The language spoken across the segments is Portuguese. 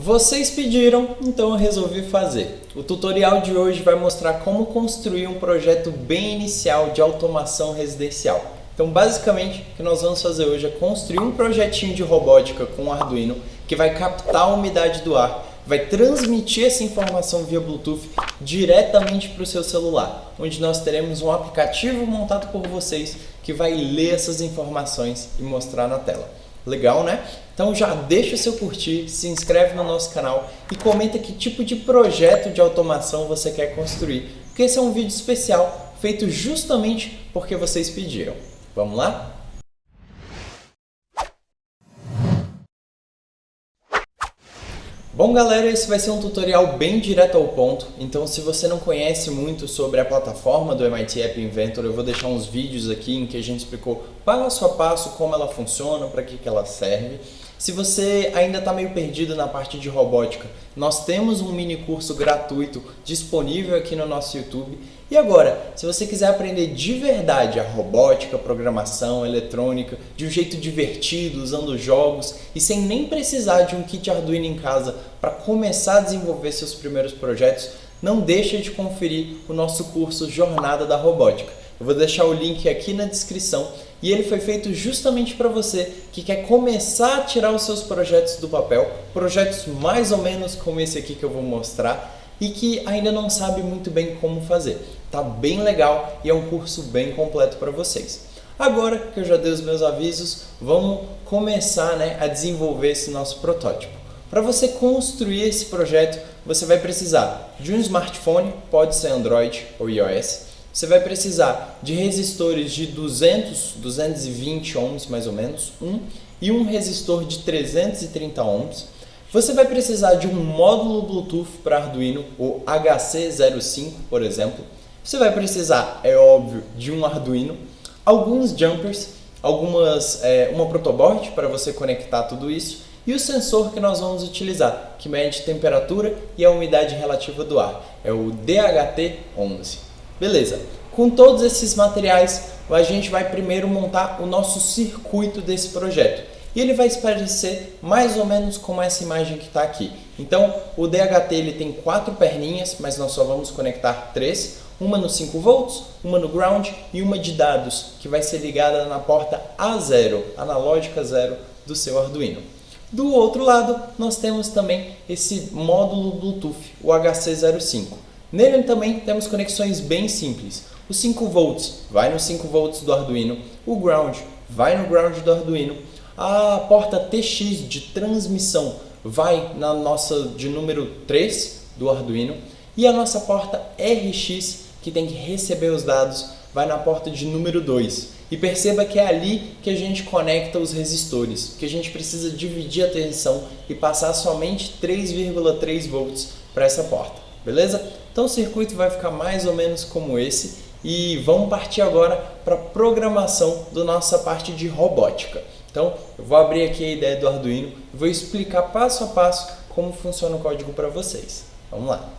Vocês pediram, então eu resolvi fazer. O tutorial de hoje vai mostrar como construir um projeto bem inicial de automação residencial. Então, basicamente, o que nós vamos fazer hoje é construir um projetinho de robótica com o Arduino que vai captar a umidade do ar, vai transmitir essa informação via Bluetooth diretamente para o seu celular, onde nós teremos um aplicativo montado por vocês que vai ler essas informações e mostrar na tela. Legal, né? Então já deixa o seu curtir, se inscreve no nosso canal e comenta que tipo de projeto de automação você quer construir, porque esse é um vídeo especial feito justamente porque vocês pediram. Vamos lá? Bom galera, esse vai ser um tutorial bem direto ao ponto, então se você não conhece muito sobre a plataforma do MIT App Inventor, eu vou deixar uns vídeos aqui em que a gente explicou passo a passo como ela funciona, para que ela serve. Se você ainda está meio perdido na parte de robótica, nós temos um mini curso gratuito disponível aqui no nosso YouTube. E agora, se você quiser aprender de verdade a robótica, programação, eletrônica, de um jeito divertido, usando jogos e sem nem precisar de um kit Arduino em casa para começar a desenvolver seus primeiros projetos, não deixe de conferir o nosso curso Jornada da Robótica. Eu vou deixar o link aqui na descrição e ele foi feito justamente para você que quer começar a tirar os seus projetos do papel, projetos mais ou menos como esse aqui que eu vou mostrar e que ainda não sabe muito bem como fazer. Tá bem legal e é um curso bem completo para vocês. Agora que eu já dei os meus avisos, vamos começar a desenvolver esse nosso protótipo. Para você construir esse projeto, você vai precisar de um smartphone, pode ser Android ou iOS. Você vai precisar de resistores de 220 ohms mais ou menos, e um resistor de 330 ohms. Você vai precisar de um módulo Bluetooth para Arduino, o HC05, por exemplo. Você vai precisar, é óbvio, de um Arduino, alguns jumpers, uma protoboard para você conectar tudo isso e o sensor que nós vamos utilizar, que mede temperatura e a umidade relativa do ar, é o DHT11. Beleza, com todos esses materiais, a gente vai primeiro montar o nosso circuito desse projeto. E ele vai se parecer mais ou menos como essa imagem que está aqui. Então, o DHT ele tem 4 perninhas, mas nós só vamos conectar 3. Uma no 5 volts, uma no ground e uma de dados, que vai ser ligada na porta A0, analógica 0 do seu Arduino. Do outro lado, nós temos também esse módulo Bluetooth, o HC05. Nele também temos conexões bem simples. O 5 volts vai no 5 volts do Arduino, o ground vai no ground do Arduino, a porta TX de transmissão vai na nossa de número 3 do Arduino e a nossa porta RX, que tem que receber os dados, vai na porta de número 2. E perceba que é ali que a gente conecta os resistores, que a gente precisa dividir a tensão e passar somente 3,3 volts para essa porta, beleza? Então o circuito vai ficar mais ou menos como esse e vamos partir agora para a programação da nossa parte de robótica. Então eu vou abrir aqui a ideia do Arduino e vou explicar passo a passo como funciona o código para vocês. Vamos lá!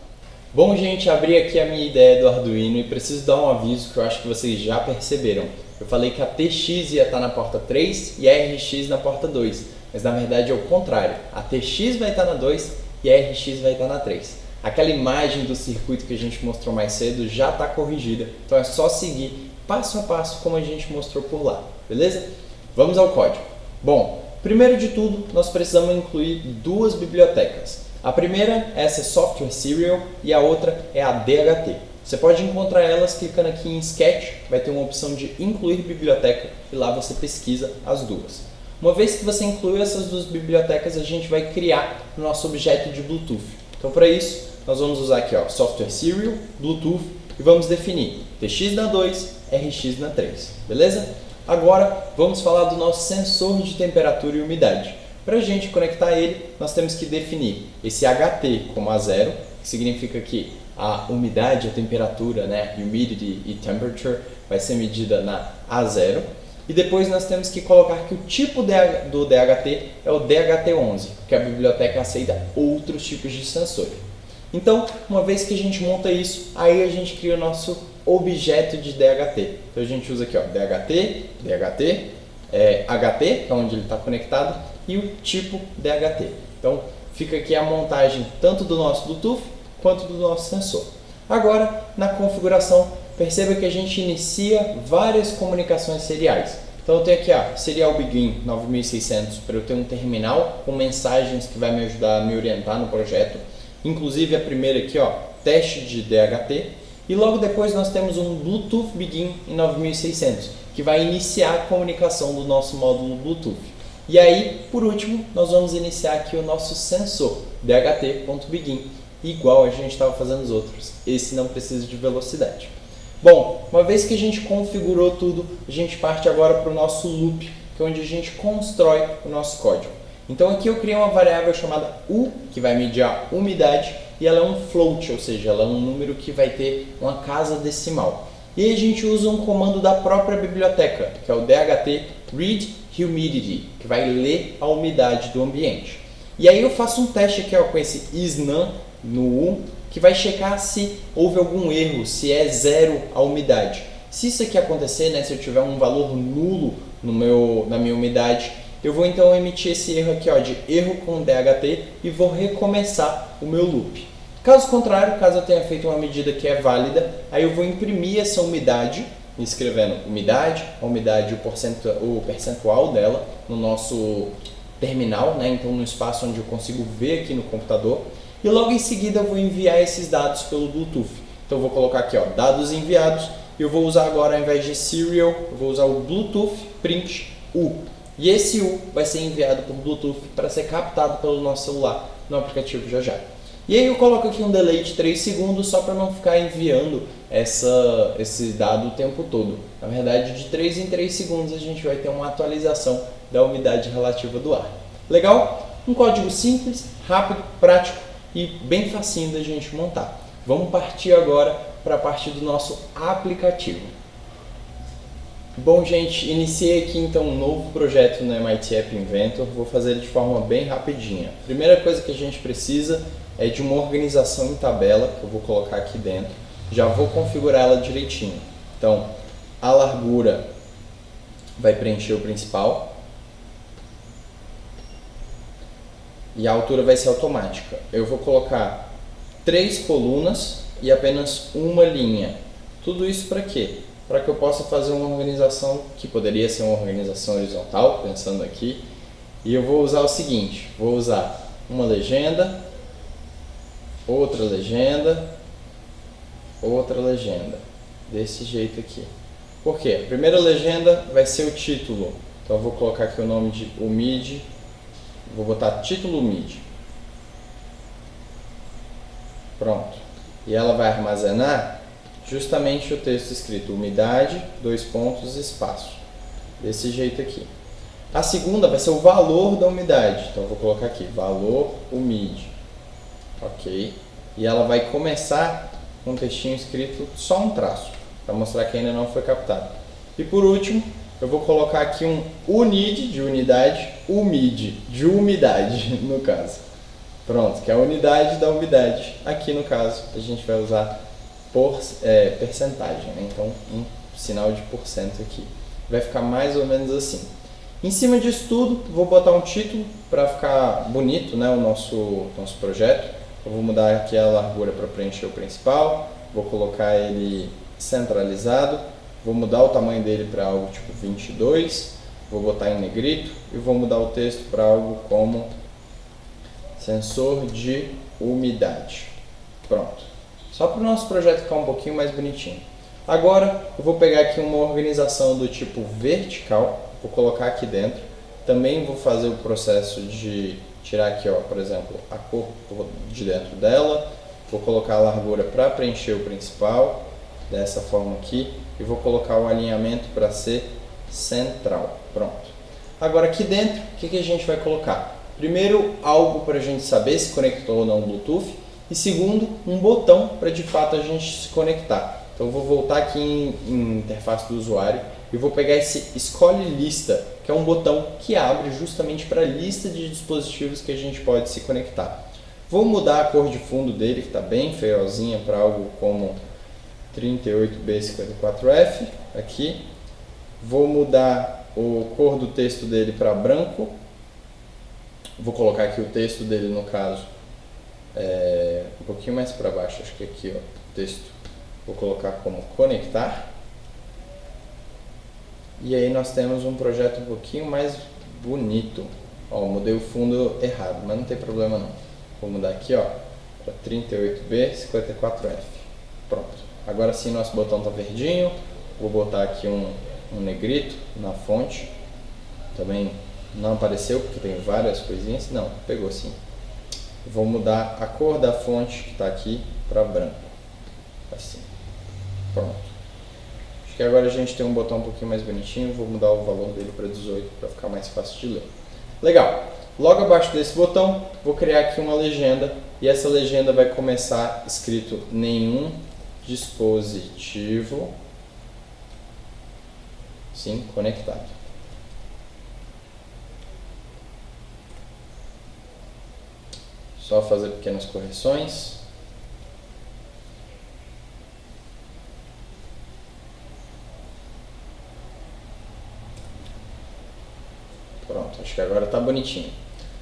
Bom gente, abri aqui a minha ideia do Arduino e preciso dar um aviso que eu acho que vocês já perceberam. Eu falei que a TX ia estar na porta 3 e a RX na porta 2, mas na verdade é o contrário. A TX vai estar na 2 e a RX vai estar na 3. Aquela imagem do circuito que a gente mostrou mais cedo já está corrigida, então é só seguir passo a passo como a gente mostrou por lá, beleza? Vamos ao código. Bom, primeiro de tudo, nós precisamos incluir duas bibliotecas. A primeira é essa Software Serial e a outra é a DHT. Você pode encontrar elas clicando aqui em Sketch, vai ter uma opção de incluir biblioteca e lá você pesquisa as duas. Uma vez que você incluiu essas duas bibliotecas, a gente vai criar o nosso objeto de Bluetooth. Então para isso, nós vamos usar aqui Software Serial, Bluetooth e vamos definir TX na 2, RX na 3, beleza? Agora vamos falar do nosso sensor de temperatura e umidade. Para a gente conectar ele, nós temos que definir esse HT como A0, que significa que a umidade, a temperatura, humidity e temperature vai ser medida na A0. E depois nós temos que colocar que o tipo do DHT é o DHT11, porque a biblioteca aceita outros tipos de sensor. Então, uma vez que a gente monta isso, aí a gente cria o nosso objeto de DHT. Então a gente usa aqui DHT, HT, que é onde ele está conectado, e o tipo DHT. Então fica aqui a montagem tanto do nosso Bluetooth quanto do nosso sensor. Agora, na configuração, perceba que a gente inicia várias comunicações seriais. Então eu tenho aqui Serial Begin 9600 para eu ter um terminal com mensagens que vai me ajudar a me orientar no projeto. Inclusive a primeira aqui, teste de DHT. E logo depois nós temos um Bluetooth Begin em 9600, que vai iniciar a comunicação do nosso módulo Bluetooth. E aí, por último, nós vamos iniciar aqui o nosso sensor, DHT.begin, igual a gente estava fazendo os outros. Esse não precisa de velocidade. Bom, uma vez que a gente configurou tudo, a gente parte agora para o nosso loop, que é onde a gente constrói o nosso código. Então aqui eu criei uma variável chamada U, que vai medir a umidade, e ela é um float, ou seja, ela é um número que vai ter uma casa decimal. E aí a gente usa um comando da própria biblioteca, que é o DHT Read Humidity, que vai ler a umidade do ambiente. E aí eu faço um teste aqui com esse isNum no U, que vai checar se houve algum erro, se é zero a umidade. Se isso aqui acontecer, se eu tiver um valor nulo na minha umidade, eu vou então emitir esse erro aqui de erro com DHT e vou recomeçar o meu loop. Caso contrário, caso eu tenha feito uma medida que é válida, aí eu vou imprimir essa umidade, escrevendo umidade, a umidade, o percentual dela no nosso terminal, então no espaço onde eu consigo ver aqui no computador. E logo em seguida eu vou enviar esses dados pelo Bluetooth. Então eu vou colocar aqui dados enviados, e eu vou usar agora, ao invés de serial, eu vou usar o Bluetooth print U. E esse U vai ser enviado por Bluetooth para ser captado pelo nosso celular no aplicativo já. E aí eu coloco aqui um delay de 3 segundos só para não ficar enviando esse dado o tempo todo. Na verdade, de 3 em 3 segundos a gente vai ter uma atualização da umidade relativa do ar. Legal? Um código simples, rápido, prático e bem facinho da gente montar. Vamos partir agora para a parte do nosso aplicativo. Bom, gente, iniciei aqui então um novo projeto no MIT App Inventor. Vou fazer ele de forma bem rapidinha. Primeira coisa que a gente precisa é de uma organização em tabela, que eu vou colocar aqui dentro. Já vou configurar ela direitinho. Então, a largura vai preencher o principal. E a altura vai ser automática. Eu vou colocar 3 colunas e apenas uma linha. Tudo isso para quê? Para que eu possa fazer uma organização que poderia ser uma organização horizontal, pensando aqui. E eu vou usar o seguinte, vou usar uma legenda, outra legenda, outra legenda, desse jeito aqui. Por quê? A primeira legenda vai ser o título. Então eu vou colocar aqui o nome de UMID, vou botar título UMID. Pronto. E ela vai armazenar justamente o texto escrito umidade, 2 pontos, espaço. Desse jeito aqui. A segunda vai ser o valor da umidade. Então eu vou colocar aqui, valor umid. Ok. E ela vai começar com um textinho escrito só um traço, para mostrar que ainda não foi captado. E por último, eu vou colocar aqui um unid de unidade, umid de umidade, no caso. Pronto, que é a unidade da umidade. Aqui no caso, a gente vai usar percentagem, Então, um sinal de porcento aqui. Vai ficar mais ou menos assim. Em cima disso tudo, vou botar um título para ficar bonito, o nosso projeto. Eu vou mudar aqui a largura para preencher o principal. Vou colocar ele centralizado. Vou mudar o tamanho dele para algo tipo 22. Vou botar em negrito e vou mudar o texto para algo como sensor de umidade. Pronto. Só para o nosso projeto ficar um pouquinho mais bonitinho. Agora eu vou pegar aqui uma organização do tipo vertical, vou colocar aqui dentro. Também vou fazer o processo de tirar aqui, por exemplo, a cor de dentro dela. Vou colocar a largura para preencher o principal, dessa forma aqui. E vou colocar o alinhamento para ser central. Pronto. Agora aqui dentro, o que a gente vai colocar? Primeiro, algo para a gente saber se conectou ou não o Bluetooth. E segundo, um botão para de fato a gente se conectar. Então eu vou voltar aqui em interface do usuário e vou pegar esse Escolhe Lista, que é um botão que abre justamente para a lista de dispositivos que a gente pode se conectar. Vou mudar a cor de fundo dele, que está bem feiozinha, para algo como 38B54F aqui. Vou mudar a cor do texto dele para branco. Vou colocar aqui o texto dele, no caso, um pouquinho mais para baixo, acho que aqui, ó, o texto. Vou colocar como conectar. E aí nós temos um projeto um pouquinho mais bonito. Ó, mudei o fundo errado, mas não tem problema não. Vou mudar aqui, ó, para 38B 54F. Pronto. Agora sim nosso botão está verdinho. Vou botar aqui um negrito na fonte. Também não apareceu porque tem várias coisinhas. Não, pegou sim. Vou mudar a cor da fonte que está aqui para branco. Assim. Pronto. Acho que agora a gente tem um botão um pouquinho mais bonitinho. Vou mudar o valor dele para 18 para ficar mais fácil de ler. Legal. Logo abaixo desse botão, vou criar aqui uma legenda. E essa legenda vai começar escrito nenhum dispositivo sim conectado. Só fazer pequenas correções. Pronto, acho que agora está bonitinho.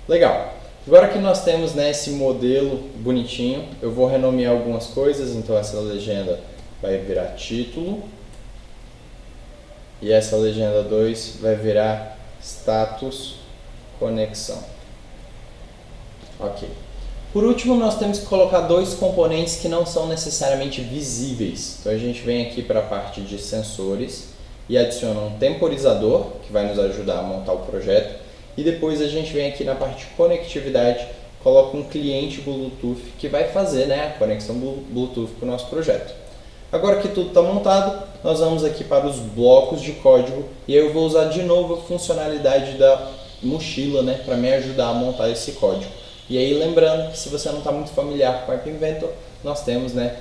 Legal. Agora que nós temos, né, esse modelo bonitinho, eu vou renomear algumas coisas. Então essa legenda vai virar título. E essa legenda 2 vai virar status conexão. Ok. Por último, nós temos que colocar dois componentes que não são necessariamente visíveis. Então a gente vem aqui para a parte de sensores e adiciona um temporizador, que vai nos ajudar a montar o projeto. E depois a gente vem aqui na parte de conectividade, coloca um cliente Bluetooth que vai fazer, né, a conexão Bluetooth para o nosso projeto. Agora que tudo está montado, nós vamos aqui para os blocos de código e eu vou usar de novo a funcionalidade da mochila, né, para me ajudar a montar esse código. E aí lembrando que se você não está muito familiar com o App Inventor, nós temos, né,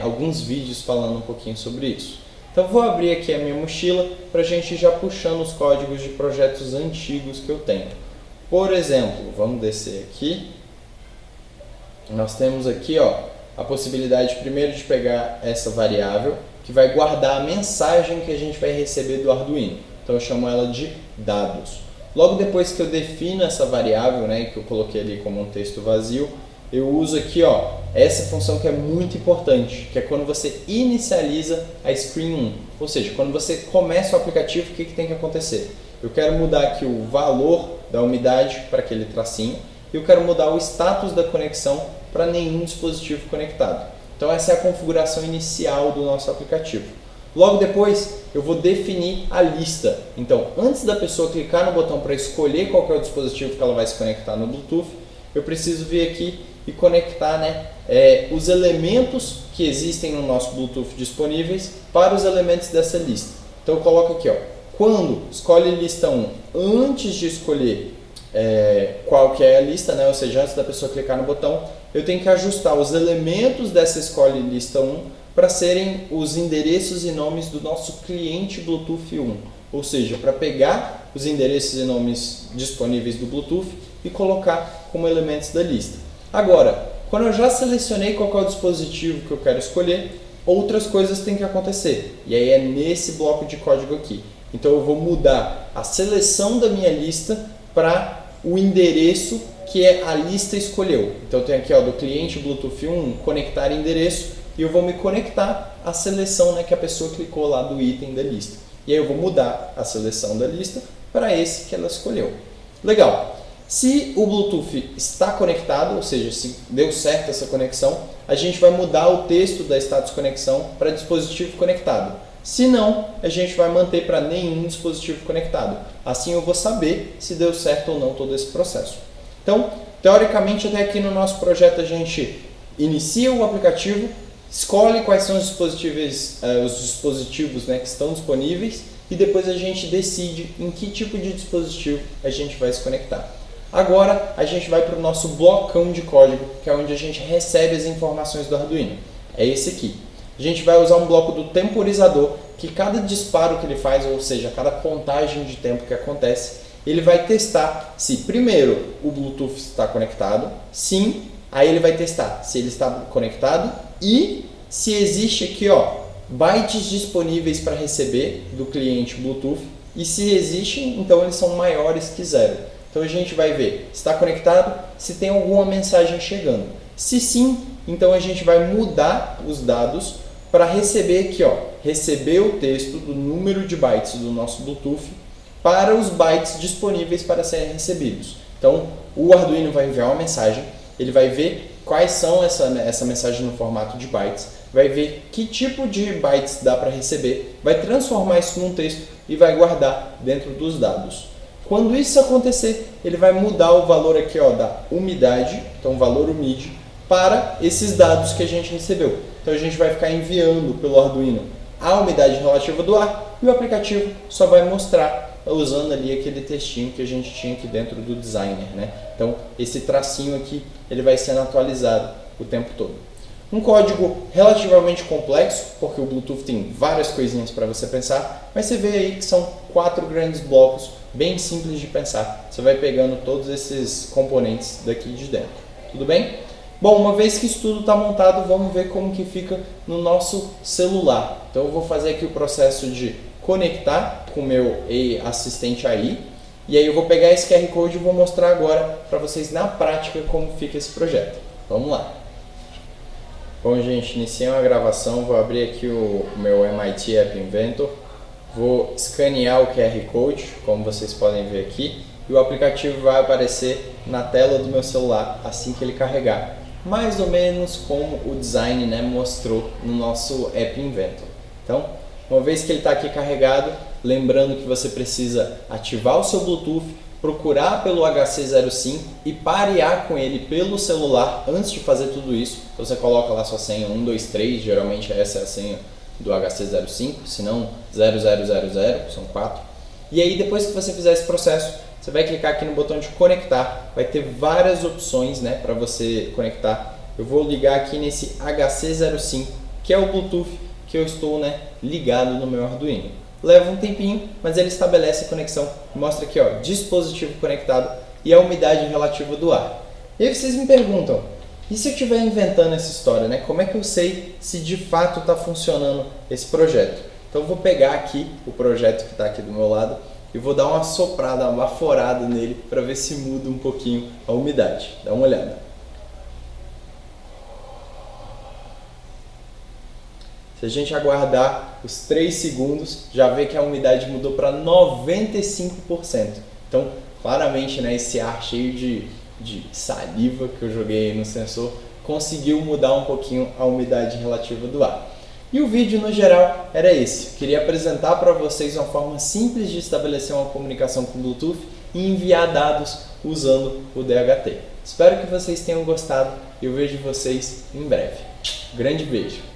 alguns vídeos falando um pouquinho sobre isso. Então vou abrir aqui a minha mochila para a gente já puxando os códigos de projetos antigos que eu tenho. Por exemplo, vamos descer aqui. Nós temos aqui, ó, a possibilidade primeiro de pegar essa variável que vai guardar a mensagem que a gente vai receber do Arduino. Então eu chamo ela de dados. Logo depois que eu defino essa variável, né, que eu coloquei ali como um texto vazio, eu uso aqui, ó, essa função que é muito importante, que é quando você inicializa a screen 1. Ou seja, quando você começa o aplicativo, o que tem que acontecer? Eu quero mudar aqui o valor da umidade para aquele tracinho e eu quero mudar o status da conexão para nenhum dispositivo conectado. Então essa é a configuração inicial do nosso aplicativo. Logo depois eu vou definir a lista. Então antes da pessoa clicar no botão para escolher qual que é o dispositivo que ela vai se conectar no Bluetooth, eu preciso vir aqui e conectar, né, os elementos que existem no nosso Bluetooth disponíveis para os elementos dessa lista. Então eu coloco aqui, ó, quando escolhe lista 1, antes de escolher qual que é a lista, né, ou seja, antes da pessoa clicar no botão, eu tenho que ajustar os elementos dessa escolhe lista 1 para serem os endereços e nomes do nosso cliente Bluetooth 1. Ou seja, para pegar os endereços e nomes disponíveis do Bluetooth e colocar como elementos da lista. Agora, quando eu já selecionei qual é o dispositivo que eu quero escolher, outras coisas têm que acontecer. E aí é nesse bloco de código aqui. Então eu vou mudar a seleção da minha lista para o endereço que a lista escolheu. Então eu tenho aqui, ó, do cliente Bluetooth 1, conectar endereço, e eu vou me conectar à seleção, né, que a pessoa clicou lá do item da lista. E aí eu vou mudar a seleção da lista para esse que ela escolheu. Legal. Se o Bluetooth está conectado, ou seja, se deu certo essa conexão, a gente vai mudar o texto da status conexão para dispositivo conectado. Se não, a gente vai manter para nenhum dispositivo conectado. Assim eu vou saber se deu certo ou não todo esse processo. Então, teoricamente, até aqui no nosso projeto a gente inicia o aplicativo, escolhe quais são os dispositivos, né, que estão disponíveis e depois a gente decide em que tipo de dispositivo a gente vai se conectar. Agora a gente vai para o nosso blocão de código, que é onde a gente recebe as informações do Arduino. É esse aqui. A gente vai usar um bloco do temporizador, que cada disparo que ele faz, ou seja, cada contagem de tempo que acontece, ele vai testar se primeiro o Bluetooth está conectado, sim, aí ele vai testar se ele está conectado e se existe aqui, ó, bytes disponíveis para receber do cliente Bluetooth, e se existem, então eles são maiores que 0. Então a gente vai ver se está conectado, se tem alguma mensagem chegando. Se sim, então a gente vai mudar os dados para receber aqui, ó, receber o texto do número de bytes do nosso Bluetooth para os bytes disponíveis para serem recebidos. Então o Arduino vai enviar uma mensagem, ele vai ver quais são essa mensagem no formato de bytes, vai ver que tipo de bytes dá para receber, vai transformar isso num texto e vai guardar dentro dos dados. Quando isso acontecer, ele vai mudar o valor aqui, ó, da umidade, então o valor umid, para esses dados que a gente recebeu. Então a gente vai ficar enviando pelo Arduino a umidade relativa do ar e o aplicativo só vai mostrar usando ali aquele textinho que a gente tinha aqui dentro do designer, né? Então esse tracinho aqui ele vai sendo atualizado o tempo todo. Um código relativamente complexo, porque o Bluetooth tem várias coisinhas para você pensar, mas você vê aí que são 4 grandes blocos, bem simples de pensar. Você vai pegando todos esses componentes daqui de dentro. Tudo bem? Bom, uma vez que isso tudo está montado, vamos ver como que fica no nosso celular. Então eu vou fazer aqui o processo de conectar com o meu assistente AI, e aí eu vou pegar esse QR Code e vou mostrar agora para vocês na prática como fica esse projeto. Vamos lá! Bom, gente, iniciei uma gravação, vou abrir aqui o meu MIT App Inventor, vou escanear o QR Code, como vocês podem ver aqui, e o aplicativo vai aparecer na tela do meu celular assim que ele carregar, mais ou menos como o design, né, mostrou no nosso App Inventor. Então, uma vez que ele está aqui carregado, lembrando que você precisa ativar o seu Bluetooth, procurar pelo HC05 e parear com ele pelo celular antes de fazer tudo isso. Então você coloca lá sua senha 123, geralmente essa é a senha do HC05, se não 0000, são 4. E aí depois que você fizer esse processo, você vai clicar aqui no botão de conectar, vai ter várias opções, né, para você conectar. Eu vou ligar aqui nesse HC05, que é o Bluetooth que eu estou, né, ligado no meu Arduino. Leva um tempinho, mas ele estabelece a conexão, mostra aqui, ó, dispositivo conectado e a umidade relativa do ar. E aí vocês me perguntam, e se eu estiver inventando essa história, né? Como é que eu sei se de fato está funcionando esse projeto? Então eu vou pegar aqui o projeto que está aqui do meu lado e vou dar uma soprada, uma baforada nele para ver se muda um pouquinho a umidade. Dá uma olhada. Se a gente aguardar os 3 segundos, já vê que a umidade mudou para 95%. Então, claramente, né, esse ar cheio de saliva que eu joguei no sensor conseguiu mudar um pouquinho a umidade relativa do ar. E o vídeo, no geral, era esse. Queria apresentar para vocês uma forma simples de estabelecer uma comunicação com o Bluetooth e enviar dados usando o DHT. Espero que vocês tenham gostado e eu vejo vocês em breve. Grande beijo!